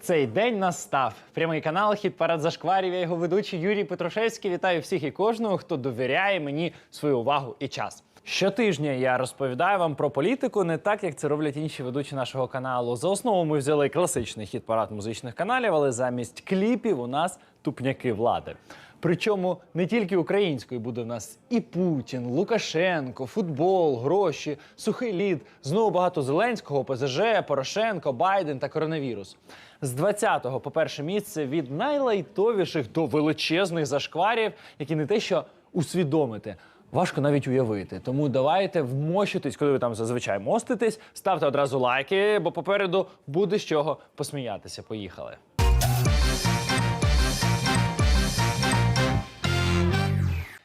Цей день настав. Прямий канал «Хіт-парад зашкварів». Я його ведучий Юрій Петрушевський. Вітаю всіх і кожного, хто довіряє мені свою увагу і час. Щотижня я розповідаю вам про політику не так, як це роблять інші ведучі нашого каналу. За основу ми взяли класичний хіт-парад музичних каналів, але замість кліпів у нас тупняки влади. Причому не тільки українською буде в нас і Путін, Лукашенко, футбол, гроші, сухий лід, знову багато Зеленського, ОПЗЖ, Порошенко, Байден та коронавірус. З 20-го по перше місце від найлайтовіших до величезних зашкварів, які не те що усвідомити, важко навіть уявити. Тому давайте вмощуйтесь, коли ви там зазвичай моститесь, ставте одразу лайки, бо попереду буде з чого посміятися. Поїхали.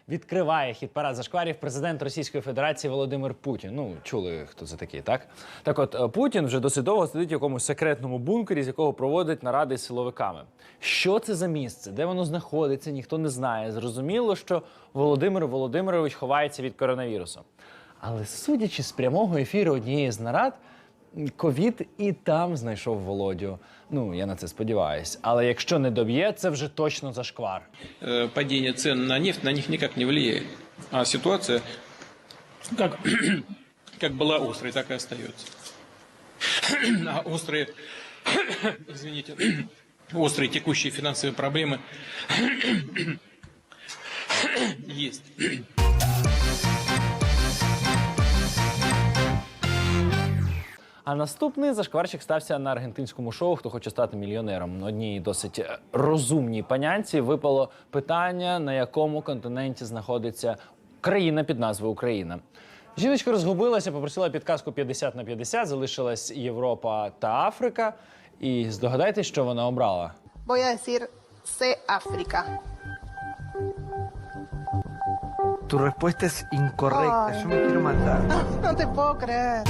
Відкриває хіт-парад зашкварів президент Російської Федерації Володимир Путін. Ну, чули, хто це такий, так? Так от, Путін вже досить довго сидить в якомусь секретному бункері, з якого проводить наради з силовиками. Що це за місце? Де воно знаходиться? Ніхто не знає. Зрозуміло, що Володимир Володимирович ховається від коронавірусу. Але судячи з прямого ефіру однієї з нарад, ковід і там знайшов Володю. Ну, я на це сподіваюсь. Але якщо не доб'є, це вже точно зашквар. Падение цен на нефть на них никак не влияет. А ситуация как была острой, так и остается. А острые текущие финансовые проблемы есть. А наступний зашкварчик стався на аргентинському шоу «Хто хоче стати мільйонером». Одній досить розумній панянці випало питання, на якому континенті знаходиться країна під назвою Україна. Жіночка розгубилася, попросила підказку 50 на 50, залишилась Європа та Африка. І здогадайтесь, що вона обрала. Voy a decir C, África. Tu respuesta es incorrecta. Ay. Yo me quiero matar. No te puedo creer.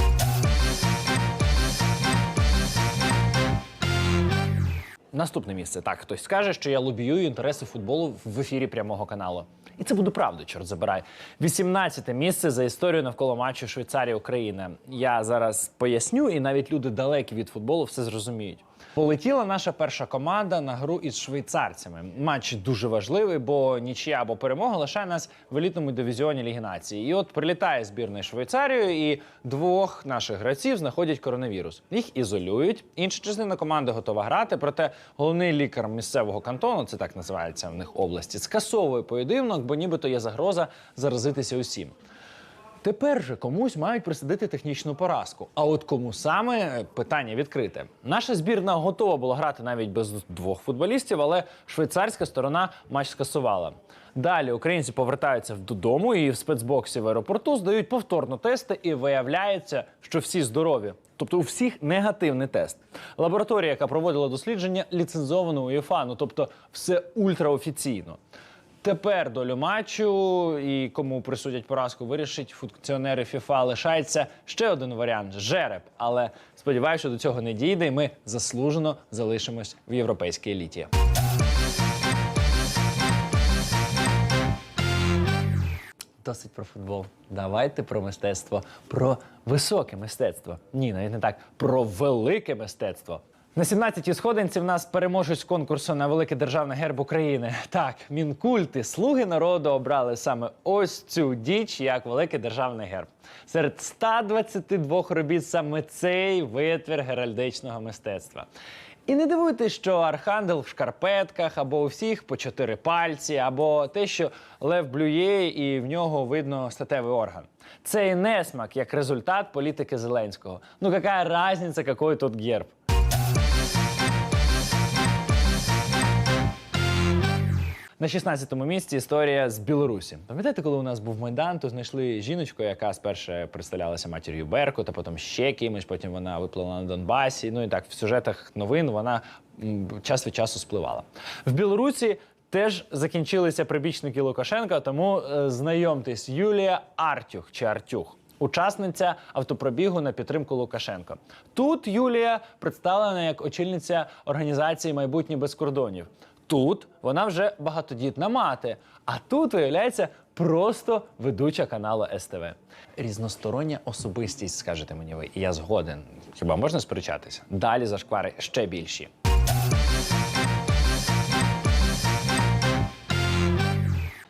Наступне місце. Так, хтось скаже, що я лобіюю інтереси футболу в ефірі прямого каналу. І це буде правда, чорт забирай. 18-те місце за історію навколо матчу Швейцарія-Україна. Я зараз поясню, і навіть люди далекі від футболу все зрозуміють. Полетіла наша перша команда на гру із швейцарцями. Матч дуже важливий, бо нічия або перемога лишає нас в елітному дивізіоні Ліги Нації. І от прилітає збірна Швейцарію, і двох наших гравців знаходять коронавірус. Їх ізолюють, інша частина команди готова грати, проте головний лікар місцевого кантону, це так називається в них області, скасовує поєдинок, бо нібито є загроза заразитися усім. Тепер же комусь мають присудити технічну поразку. А от кому саме – питання відкрите. Наша збірна готова була грати навіть без двох футболістів, але швейцарська сторона матч скасувала. Далі українці повертаються додому і в спецбоксі в аеропорту здають повторно тести, і виявляється, що всі здорові. Тобто у всіх негативний тест. Лабораторія, яка проводила дослідження, ліцензована УЄФА, тобто все ультраофіційно. Тепер долю матчу і кому присудять поразку вирішить функціонери ФІФА. Лишається ще один варіант – жереб. Але сподіваюся, що до цього не дійде і ми заслужено залишимось в європейській еліті. Досить про футбол. Давайте про мистецтво. Про високе мистецтво. Ні, навіть не так. Про велике мистецтво. На 17-й сходинці в нас переможець конкурсу на великий державний герб України. Так, Мінкульти, слуги народу обрали саме ось цю діч як великий державний герб. Серед 122 робіт саме цей витвір геральдичного мистецтва. І не дивуйтесь, що архангел в шкарпетках, або у всіх по 4 пальці, або те, що лев блює і в нього видно статевий орган. Це і несмак, як результат політики Зеленського. Ну, яка різниця, який тут герб? На 16-му місці історія з Білорусі. Пам'ятаєте, коли у нас був Майдан, то знайшли жіночку, яка спершу представлялася матір'ю Беркута, потім ще кимось, потім вона виплила на Донбасі. Ну і так, в сюжетах новин вона час від часу спливала. В Білорусі теж закінчилися прибічники Лукашенка, тому знайомтесь, Юлія Артюх чи Артюх. учасниця автопробігу на підтримку Лукашенка. Тут Юлія представлена як очільниця організації «Майбутнє без кордонів». Тут вона вже багатодітна мати, а тут, виявляється, просто ведуча каналу СТВ. Різностороння особистість, скажете мені ви, і я згоден. Хіба можна сперечатися? Далі зашквари ще більші.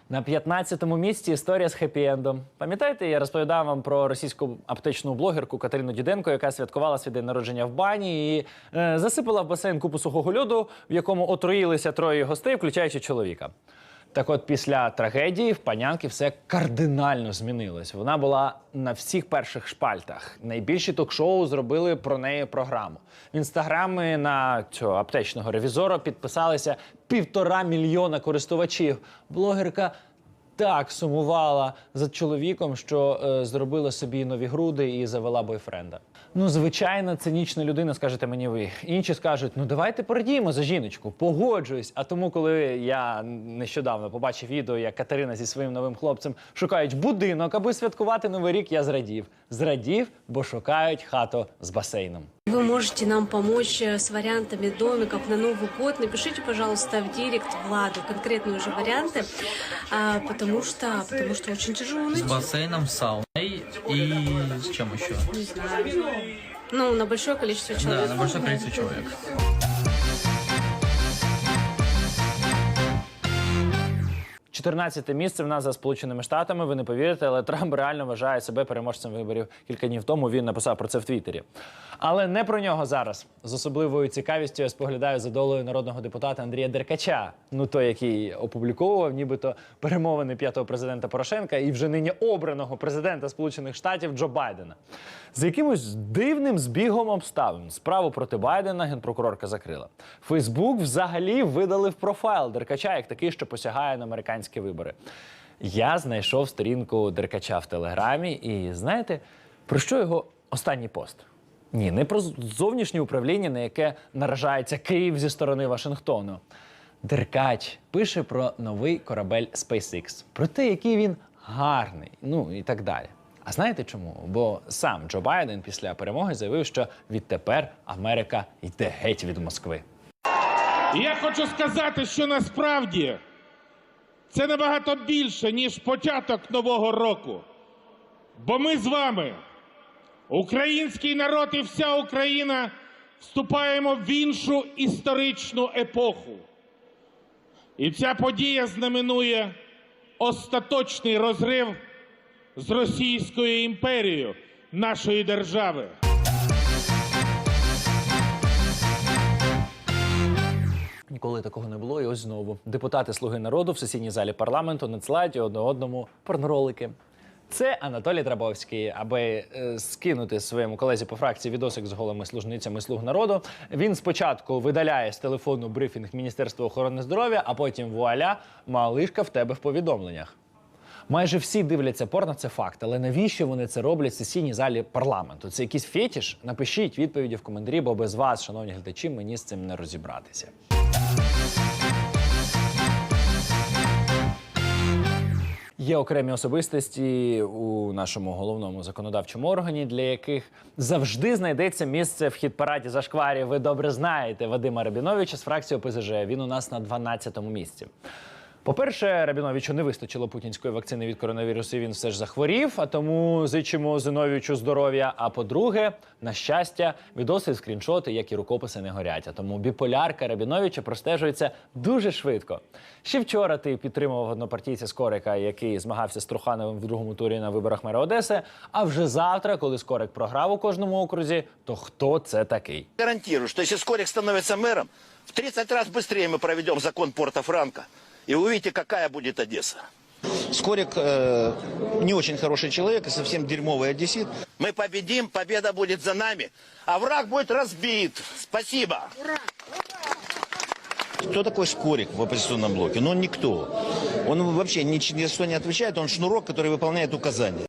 На 15-му місці історія з хеппі-ендом. Пам'ятаєте, я розповідав вам про російську аптечну блогерку Катерину Діденко, яка святкувала свій день народження в бані і засипала в басейн купу сухого льоду, в якому отруїлися 3 гостей, включаючи чоловіка. Так от, після трагедії в панянки все кардинально змінилось. Вона була на всіх перших шпальтах. Найбільші ток-шоу зробили про неї програму. В інстаграмі на цього аптечного ревізора підписалися 1,5 мільйона користувачів. Блогерка так сумувала за чоловіком, що зробила собі нові груди і завела бойфренда. Ну, звичайно, цинічна людина, скажете мені ви. Інші скажуть, ну давайте порадіємо за жіночку, погоджуюсь. А тому, коли я нещодавно побачив відео, як Катерина зі своїм новим хлопцем шукають будинок, аби святкувати Новий рік, я зрадів. Зрадів, бо шукають хату з басейном. Вы можете нам помочь с вариантами домиков на Новый год. Напишите, пожалуйста, в директ Владу конкретные уже варианты, потому что очень тяжело найти. С бассейном, сауной и с чем еще? Не знаю. Ну, на большое количество человек. Да, на большое количество человек. 14-те місце в нас за Сполученими Штатами. Ви не повірите, але Трамп реально вважає себе переможцем виборів. Кілька днів тому він написав про це в Твіттері. Але не про нього зараз. З особливою цікавістю я споглядаю за долею народного депутата Андрія Деркача. Ну, той, який опубліковував нібито перемовини 5-го президента Порошенка і вже нині обраного президента Сполучених Штатів Джо Байдена. За якимось дивним збігом обставин справу проти Байдена генпрокурорка закрила. Фейсбук взагалі видалив профайл Деркача як такий, що посягає на американські вибори. Я знайшов сторінку Деркача в Телеграмі і знаєте, про що його останній пост? Ні, не про зовнішнє управління, на яке наражається Київ зі сторони Вашингтону. Деркач пише про новий корабель SpaceX, про те, який він гарний, ну і так далі. А знаєте чому? Бо сам Джо Байден після перемоги заявив, що відтепер Америка йде геть від Москви. Я хочу сказати, що насправді це набагато більше, ніж початок Нового року. Бо ми з вами, український народ і вся Україна, вступаємо в іншу історичну епоху. І ця подія знаменує остаточний розрив з Російською імперією нашої держави. Ніколи такого не було, і ось знову. Депутати «Слуги народу» в сесійній залі парламенту надсилають одне одному порноролики. Це Анатолій Драбовський. Аби скинути своєму колезі по фракції відосик з голими служницями «Слуг народу», він спочатку видаляє з телефону брифінг Міністерства охорони здоров'я, а потім вуаля, малишка в тебе в повідомленнях. Майже всі дивляться порно, це факт. Але навіщо вони це роблять в сесійній залі парламенту? Це якийсь фетиш? Напишіть відповіді в коментарі, бо без вас, шановні глядачі, мені з цим не розібратися. Є окремі особистості у нашому головному законодавчому органі, для яких завжди знайдеться місце в хіт-параді зашкварів. Ви добре знаєте Вадима Рабіновича з фракції ОПЗЖ. Він у нас на 12-му місці. По-перше, Рабіновичу не вистачило путінської вакцини від коронавірусу, і він все ж захворів, а тому зичимо Зиновійовичу здоров'я. А по-друге, на щастя, відоси, скріншоти, як і рукописи не горять. А тому біполярка Рабіновича простежується дуже швидко. Ще вчора ти підтримував однопартійця Скорика, який змагався з Трухановим в другому турі на виборах мера Одеси. А вже завтра, коли Скорик програв у кожному окрузі, то хто це такий? Гарантирую, что если Скорик становится мэром, в 30 раз быстрее мы проведем закон Порто-Франко. И вы увидите, какая будет Одесса. Скорик не очень хороший человек и совсем дерьмовый одессит. Мы победим, победа будет за нами, а враг будет разбит. Спасибо. Ура! Кто такой Скорик в оппозиционном блоке? Ну, он никто. Он вообще ни за что не отвечает, он шнурок, который выполняет указания.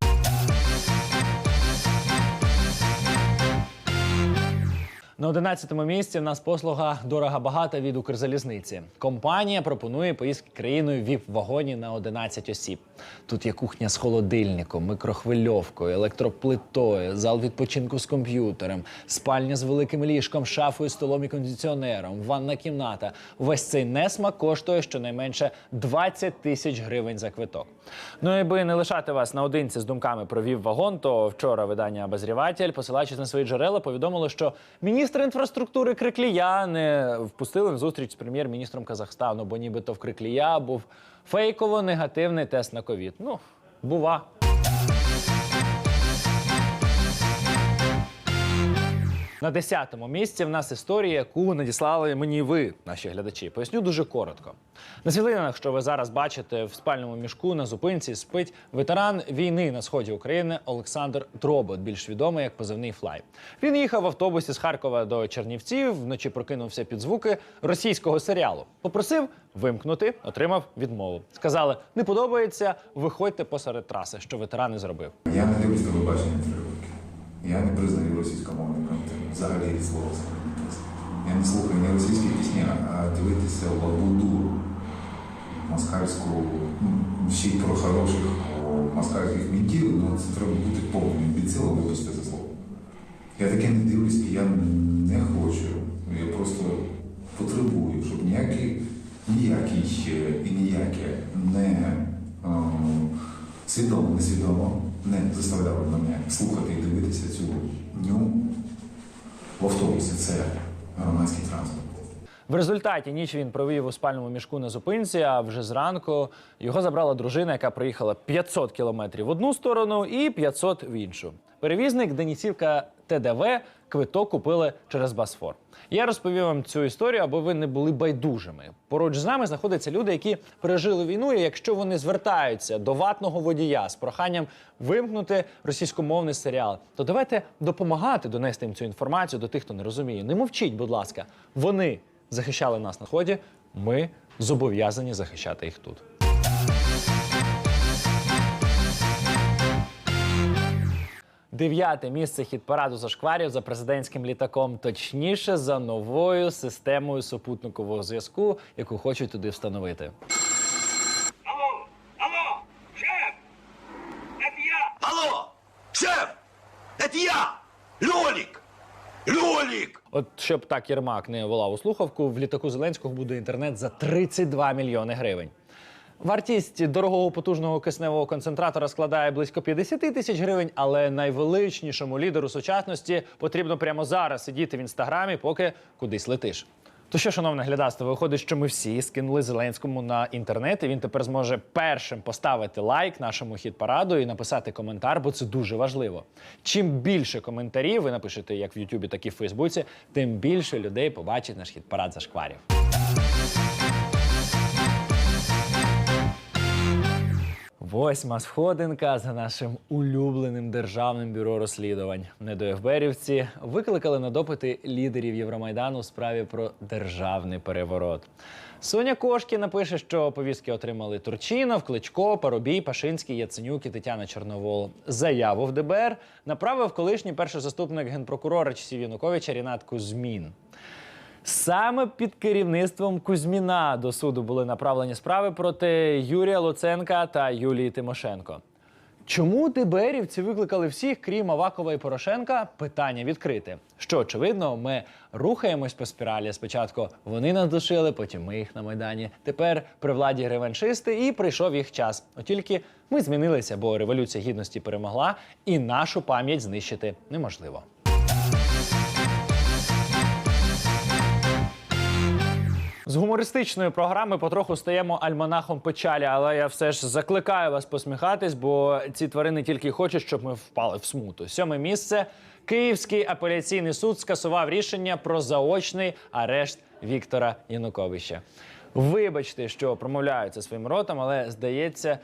На 11-му місці в нас послуга «Дорого-багато» від Укрзалізниці. Компанія пропонує поїздки країною ВІП-вагоні на 11 осіб. Тут є кухня з холодильником, мікрохвильовкою, електроплитою, зал відпочинку з комп'ютером, спальня з великим ліжком, шафою, столом і кондиціонером, ванна кімната. Весь цей несмак коштує щонайменше 20 тисяч гривень за квиток. Ну і аби не лишати вас наодинці з думками про ВІП-вагон, то вчора видання «Обозріватель», посилаючись на свої джерела, повідомило, що міністр інфраструктури Криклія не впустили на зустріч з прем'єр-міністром Казахстану, бо нібито в Криклія був фейково-негативний тест на ковід. Ну, бува. На 10-му місці в нас історія, яку надіслали мені ви, наші глядачі. Поясню дуже коротко. На світлинах, що ви зараз бачите, в спальному мішку на зупинці спить ветеран війни на сході України Олександр Дробот, більш відомий як позивний Флай. Він їхав в автобусі з Харкова до Чернівців, вночі прокинувся під звуки російського серіалу. Попросив вимкнути, отримав відмову. Сказали, не подобається, виходьте посеред траси, що ветеран і зробив. Я не дивлюсь телебачення 3 роки. Я не признаю російськомовний контент. Взагалі від слова сказати. Я не слухаю не російські пісні, а дивитися лабуду москальську, ще й про хороших москальських мінтів, ну це треба бути повним імбецилом, вибачте за слово. Я таке не дивлюсь і я не хочу. Я просто потребую, щоб ніякі і ніяке не свідомо, несвідомо не заставляли мене слухати і дивитися цю дню в автобусі. Це громадський транспорт. В результаті ніч він провів у спальному мішку на зупинці, а вже зранку його забрала дружина, яка проїхала 500 кілометрів в одну сторону і 500 в іншу. Перевізник Денисівка ТДВ квиток купили через Босфор. Я розповів вам цю історію, аби ви не були байдужими. Поруч з нами знаходяться люди, які пережили війну, і якщо вони звертаються до ватного водія з проханням вимкнути російськомовний серіал, то давайте допомагати донести їм цю інформацію до тих, хто не розуміє. Не мовчіть, будь ласка. Вони захищали нас на сході, ми зобов'язані захищати їх тут. Дев'яте місце хіт-параду зашкварів за президентським літаком, точніше за новою системою супутникового зв'язку, яку хочуть туди встановити. Алло, шеф! Это я! Алло, шеф! Это я! Лёлик! Лёлик! От щоб так Єрмак не волав у слухавку, в літаку Зеленського буде інтернет за 32 мільйони гривень. Вартість дорогого потужного кисневого концентратора складає близько 50 тисяч гривень, але найвеличнішому лідеру сучасності потрібно прямо зараз сидіти в Інстаграмі, поки кудись летиш. То що, шановне глядацтво, виходить, що ми всі скинули Зеленському на інтернет, і він тепер зможе першим поставити лайк нашому хіт-параду і написати коментар, бо це дуже важливо. Чим більше коментарів ви напишете як в Ютубі, так і в Фейсбуці, тим більше людей побачить наш хіт-парад зашкварів. Восьма сходинка за нашим улюбленим Державним бюро розслідувань. НедоФБРівці викликали на допити лідерів Євромайдану у справі про державний переворот. Соня Кошкіна пише, що повістки отримали Турчинов, Кличко, Парубій, Пашинський, Яценюк і Тетяна Чорновол. Заяву в ДБР направив колишній перший заступник генпрокурора часів Януковича Рінат Кузьмін. Саме під керівництвом Кузьміна до суду були направлені справи проти Юрія Луценка та Юлії Тимошенко. Чому ДБРівці викликали всіх, крім Авакова і Порошенка? Питання відкрите. Що, очевидно, ми рухаємось по спіралі. Спочатку вони нас душили, потім ми їх на Майдані. Тепер при владі реваншисти і прийшов їх час. От тільки ми змінилися, бо Революція Гідності перемогла і нашу пам'ять знищити неможливо. З гумористичної програми потроху стаємо альманахом печалі, але я все ж закликаю вас посміхатись, бо ці тварини тільки хочуть, щоб ми впали в смуту. 7-е місце. Київський апеляційний суд скасував рішення про заочний арешт Віктора Януковича. Вибачте, що промовляю це своїм ротом, але, здається,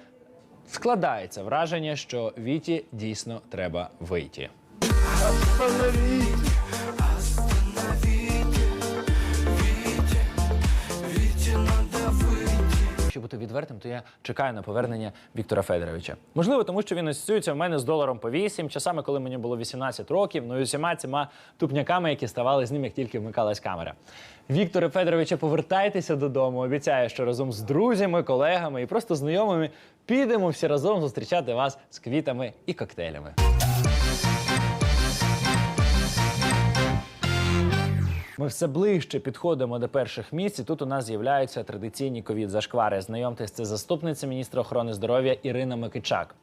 складається враження, що Віті дійсно треба вийти. Щоб бути відвертим, відвертим, то я чекаю на повернення Віктора Федоровича. Можливо, тому що він асоціюється в мене з доларом по 8, часами, коли мені було 18 років, ну і усіма цими тупняками, які ставали з ним, як тільки вмикалась камера. Вікторе Федоровичу, повертайтеся додому. Обіцяю, що разом з друзями, колегами і просто знайомими підемо всі разом зустрічати вас з квітами і коктейлями. Ми все ближче підходимо до перших місць, і тут у нас з'являються традиційні ковід-зашквари. Знайомтесь, це заступниця міністра охорони здоров'я Ірина Микичак.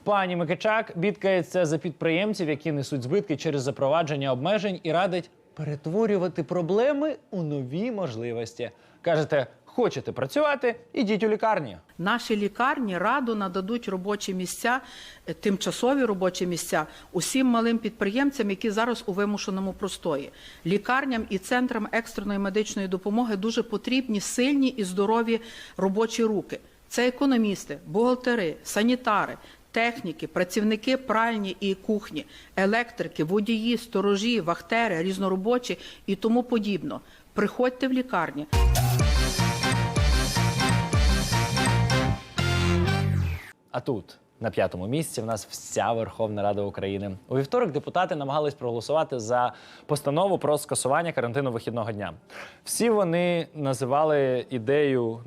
Пані Микичак бідкається за підприємців, які несуть збитки через запровадження обмежень, і радить перетворювати проблеми у нові можливості. Кажете, хочете працювати – ідіть у лікарні. Наші лікарні радо нададуть робочі місця, тимчасові робочі місця усім малим підприємцям, які зараз у вимушеному простої. Лікарням і центрам екстреної медичної допомоги дуже потрібні сильні і здорові робочі руки. Це економісти, бухгалтери, санітари, техніки, працівники пральні і кухні, електрики, водії, сторожі, вахтери, різноробочі і тому подібно. Приходьте в лікарні. А тут, на 5-му місці, в нас вся Верховна Рада України. У вівторок депутати намагались проголосувати за постанову про скасування карантину вихідного дня. Всі вони називали ідею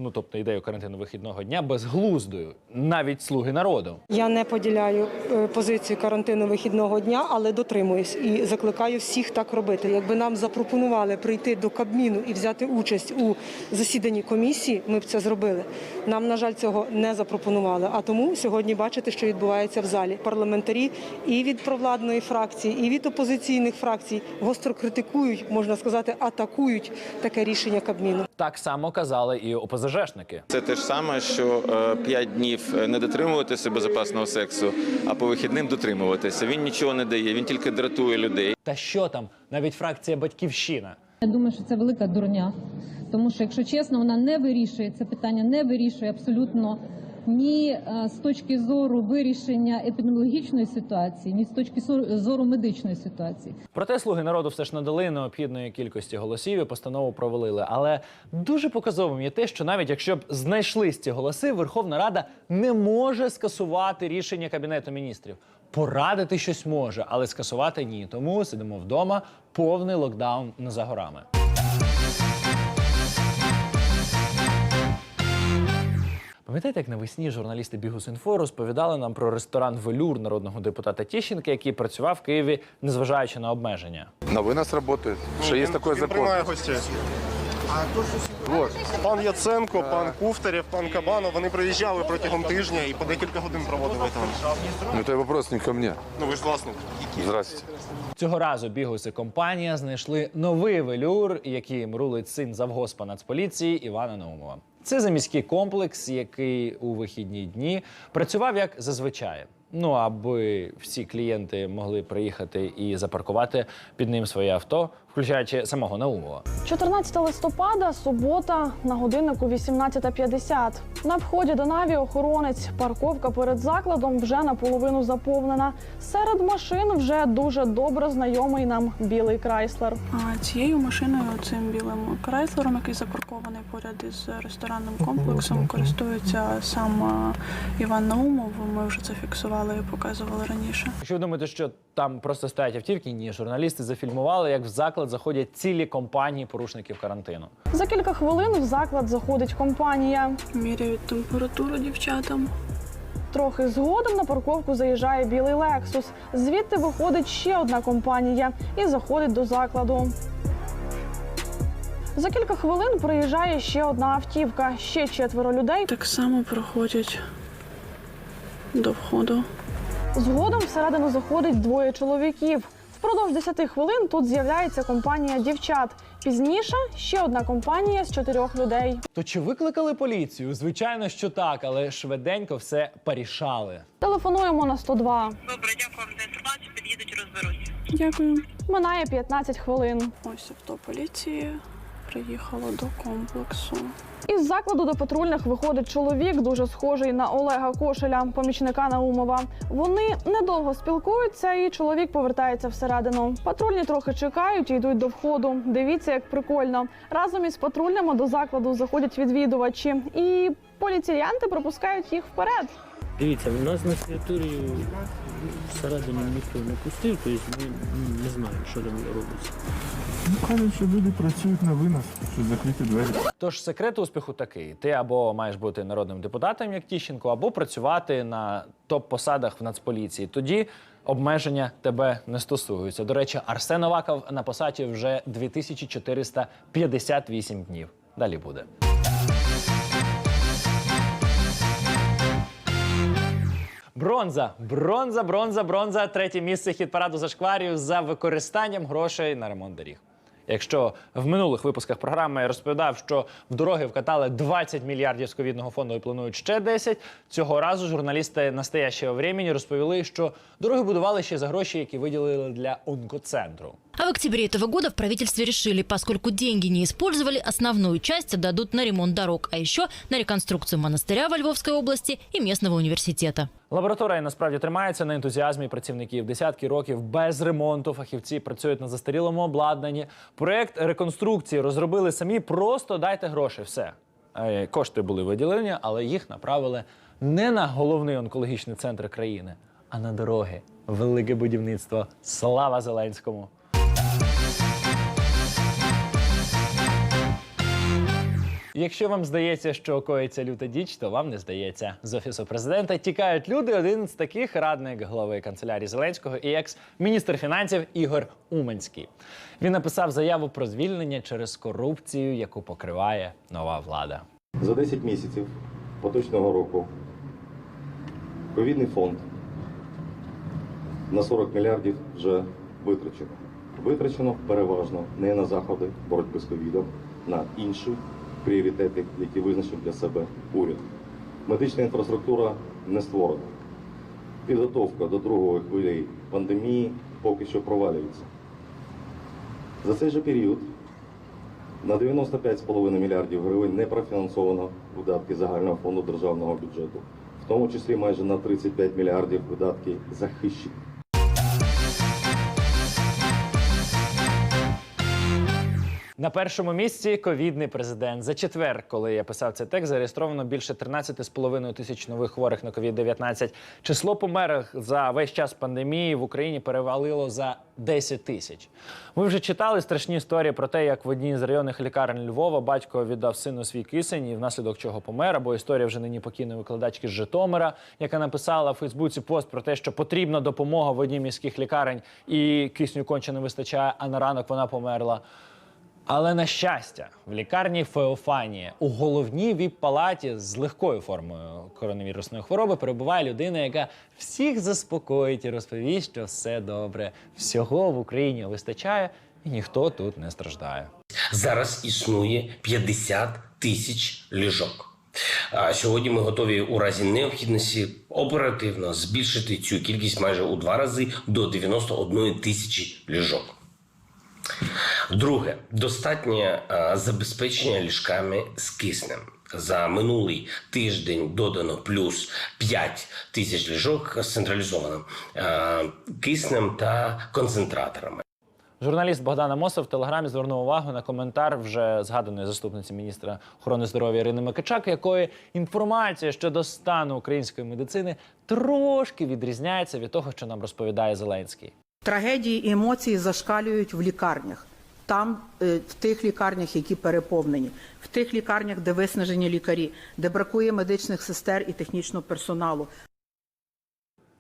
карантину вихідного дня безглуздою, навіть «Слуги народу». Я не поділяю позицію карантину вихідного дня, але дотримуюсь і закликаю всіх так робити. Якби нам запропонували прийти до Кабміну і взяти участь у засіданні комісії, ми б це зробили. Нам, на жаль, цього не запропонували, а тому сьогодні бачите, що відбувається в залі. Парламентарі і від провладної фракції, і від опозиційних фракцій гостро критикують, можна сказати, атакують таке рішення Кабміну. Так само казали і ОПЗЖшники. Це те ж саме, що 5 днів не дотримуватися безпечного сексу, а по вихідним дотримуватися. Він нічого не дає, він тільки дратує людей. Та що там, навіть фракція «Батьківщина». Я думаю, що це велика дурня, тому що, якщо чесно, вона не вирішує це питання, не вирішує абсолютно ні з точки зору вирішення епідеміологічної ситуації, ні з точки зору медичної ситуації. Проте «Слуги народу» все ж надали необхідної кількості голосів і постанову провалили. Але дуже показовим є те, що навіть якщо б знайшлись ці голоси, Верховна Рада не може скасувати рішення Кабінету міністрів. Порадити щось може, але скасувати ні. Тому сидимо вдома, повний локдаун не за горами. Пам'ятаєте, як навесні журналісти Бігус.Інфо розповідали нам про ресторан «Велюр» народного депутата Тищенка, який працював в Києві, незважаючи на обмеження? На вынос працює, що є такий закон. Приймає гостей. Вот. Пан Яценко, пан Куфтарєв, пан Кабанов, вони приїжджали протягом тижня і по декілька годин проводили там. Ну, це вопрос не ко мне. Ну, ви ж власник. Здрасте. Цього разу Бігус і компанія знайшли новий «Велюр», яким рулить син завгоспа Нацполіції Івана Наумова. Це заміський комплекс, який у вихідні дні працював як зазвичай. Ну, аби всі клієнти могли приїхати і запаркувати під ним своє авто, включаючи самого Наумова. 14 листопада, субота, на годиннику 18:50. На вході до НАВІ охоронець. Парковка перед закладом вже наполовину заповнена. Серед машин вже дуже добре знайомий нам білий Крайслер. Цією машиною, цим білим Крайслером, який запаркований поряд із ресторанним комплексом, користується сам Іван Наумов. Ми вже це фіксували і показували раніше. Якщо ви думаєте, що там просто стоять автівки, ні, журналісти зафільмували, як в заклад заходять цілі компанії порушників карантину. За кілька хвилин в заклад заходить компанія. Міряють температуру дівчатам. Трохи згодом на парковку заїжджає білий Лексус. Звідти виходить ще одна компанія і заходить до закладу. За кілька хвилин приїжджає ще одна автівка, ще 4 людей. Так само проходять до входу. Згодом всередину заходить 2 чоловіків. Впродовж 10 хвилин тут з'являється компанія дівчат. Пізніше ще одна компанія з 4 людей. То чи викликали поліцію? Звичайно, що так, але швиденько все порішали. Телефонуємо на 102. Добре, дякую вам за інформацію, під'їдуть, розберуться. Дякую. Минає 15 хвилин. Ось авто поліції приїхало до комплексу. Із закладу до патрульних виходить чоловік, дуже схожий на Олега Кошеля, помічника Наумова. Вони недовго спілкуються, і чоловік повертається всередину. Патрульні трохи чекають і йдуть до входу. Дивіться, як прикольно. Разом із патрульними до закладу заходять відвідувачі, і поліціянти пропускають їх вперед. Дивіться, у нас на території всередині ніхто не пустив, тобто ми не знаємо, що там робиться. Кажуть, що люди працюють на винос, що закриті двері. Тож секрет успіху такий: ти або маєш бути народним депутатом, як Тищенко, або працювати на топ-посадах в Нацполіції. Тоді обмеження тебе не стосуються. До речі, Арсен Аваков на посаді вже 2458 днів. Далі буде. Бронза, бронза, бронза, бронза. Третє місце хіт-параду зашкварів за використанням грошей на ремонт доріг. Якщо в минулих випусках програми я розповідав, що в дороги вкатали 20 мільярдів з ковідного фонду і планують ще 10, цього разу журналісти «Настоящего времени» розповіли, що дороги будували ще за гроші, які виділили для онкоцентру. А в октябре этого года в правительстве решили, поскольку деньги не использовали, основную часть отдадут на ремонт дорог, а еще на реконструкцию монастыря во Львовской области и местного университета. Лабораторія насправді тримається на ентузіазмі працівників. Десятки років без ремонту фахівці працюють на застарілому обладнанні. Проєкт реконструкції розробили самі, просто дайте гроші, все. Кошти були виділені, але їх направили не на головний онкологічний центр країни, а на дороги. Велике будівництво. Слава Зеленському! Якщо вам здається, що коїться люта діч, то вам не здається. З Офісу президента тікають люди. Один з таких – радник глави канцелярії Зеленського і екс-міністр фінансів Ігор Уманський. Він написав заяву про звільнення через корупцію, яку покриває нова влада. За 10 місяців поточного року ковідний фонд на 40 мільярдів вже витрачено. Витрачено переважно не на заходи боротьби з ковідом, на інші пріоритети, які визначив для себе уряд. Медична інфраструктура не створена. Підготовка до другої хвилі пандемії поки що провалюється. За цей же період на 95,5 мільярдів гривень не профінансовано видатки загального фонду державного бюджету, в тому числі майже на 35 мільярдів видатки захищені. На першому місці – ковідний президент. За четвер, коли я писав цей текст, зареєстровано більше 13,5 тисяч нових хворих на ковід-19. Число померлих за весь час пандемії в Україні перевалило за 10 тисяч. Ви вже читали страшні історії про те, як в одній з районних лікарень Львова батько віддав сину свій кисень і внаслідок чого помер, або історія вже нині покійної викладачки з Житомира, яка написала в Фейсбуці пост про те, що потрібна допомога в одній міських лікарень і кисню конче не вистачає, а на ранок вона померла. Але, на щастя, в лікарні Феофанія у головній ВІП-палаті з легкою формою коронавірусної хвороби перебуває людина, яка всіх заспокоїть і розповість, що все добре. Всього в Україні вистачає і ніхто тут не страждає. Зараз існує 50 тисяч ліжок. Сьогодні ми готові у разі необхідності оперативно збільшити цю кількість майже у 2 рази до 91 тисячі ліжок. Друге, достатнє забезпечення ліжками з киснем. За минулий тиждень додано плюс 5 тисяч ліжок з централізованим киснем та концентраторами. Журналіст Богдан Амосов в Телеграмі звернув увагу на коментар вже згаданої заступниці міністра охорони здоров'я Ірини Микичак, якої інформація щодо стану української медицини трошки відрізняється від того, що нам розповідає Зеленський. Трагедії і емоції зашкалюють в лікарнях. Там, в тих лікарнях, які переповнені, в тих лікарнях, де виснажені лікарі, де бракує медичних сестер і технічного персоналу.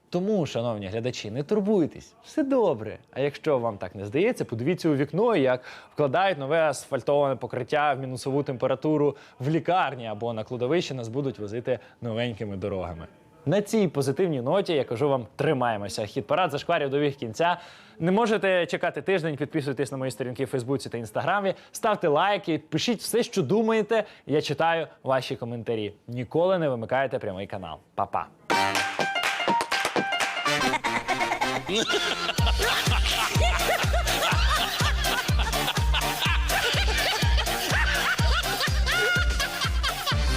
Тому, шановні глядачі, не турбуйтесь, все добре. А якщо вам так не здається, подивіться у вікно, як вкладають нове асфальтоване покриття в мінусову температуру в лікарні або на кладовище нас будуть возити новенькими дорогами. На цій позитивній ноті я кажу вам, тримаємося. Хіт-парад зашкварів добіг кінця. Не можете чекати тиждень, підписуйтесь на мої сторінки в Фейсбуці та Інстаграмі, ставте лайки, пишіть все, що думаєте. Я читаю ваші коментарі. Ніколи не вимикайте прямий канал. Па-па.